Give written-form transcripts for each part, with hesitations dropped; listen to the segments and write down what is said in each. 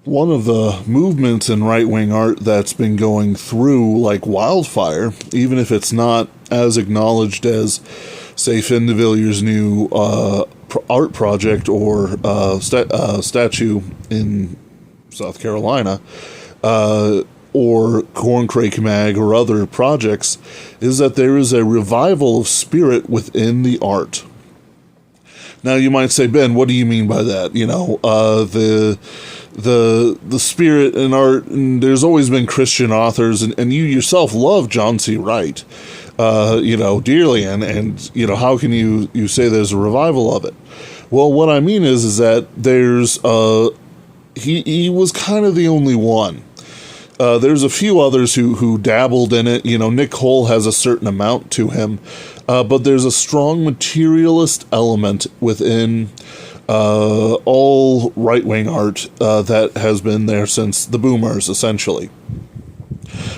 one of the movements in right-wing art that's been going through like wildfire, even if it's not as acknowledged as, say, Fin de Villiers' new art project or statue in South Carolina, or Corncrake Mag or other projects, is that there is a revival of spirit within the art. Now you might say, Ben, what do you mean by that? You know, the spirit in art, and there's always been Christian authors, and you yourself love John C. Wright, dearly, and how can you say there's a revival of it? Well, what I mean is that there's he was kind of the only one. There's a few others who dabbled in it. You know, Nick Cole has a certain amount to him, but there's a strong materialist element within all right-wing art that has been there since the boomers, essentially.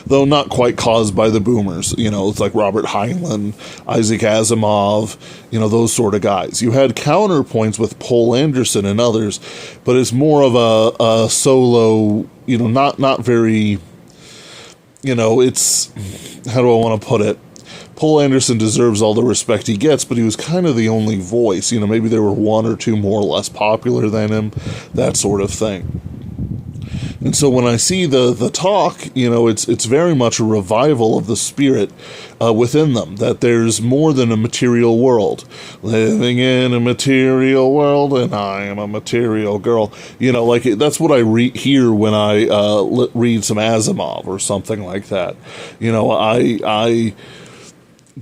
Though not quite caused by the boomers. You know, it's like Robert Heinlein, Isaac Asimov, those sort of guys. You had counterpoints with Poul Anderson and others, but it's more of a solo, not very, it's, how do I want to put it? Poul Anderson deserves all the respect he gets, but he was kind of the only voice. Maybe there were one or two more or less popular than him, that sort of thing. And so when I see the talk, it's very much a revival of the spirit within them, that there's more than a material world. Living in a material world, and I am a material girl. That's what I hear when I read some Asimov or something like that. I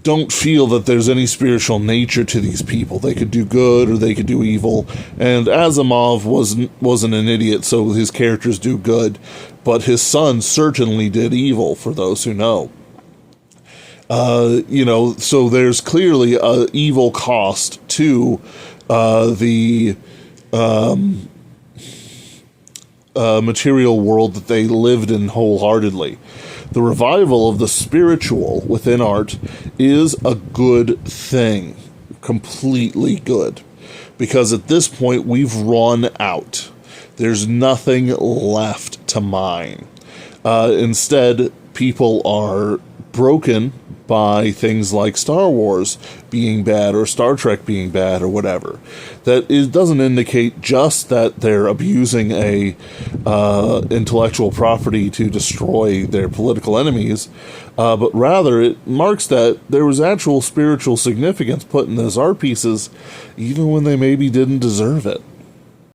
don't feel that there's any spiritual nature to these people. They could do good or they could do evil. And Asimov wasn't an idiot, so his characters do good. But his son certainly did evil, for those who know. So there's clearly a evil cost to the material world that they lived in wholeheartedly. The revival of the spiritual within art is a good thing, completely good, because at this point we've run out. There's nothing left to mine. Instead, people are broken by things like Star Wars being bad or Star Trek being bad or whatever. That it doesn't indicate just that they're abusing a intellectual property to destroy their political enemies, but rather it marks that there was actual spiritual significance put in those art pieces, even when they maybe didn't deserve it.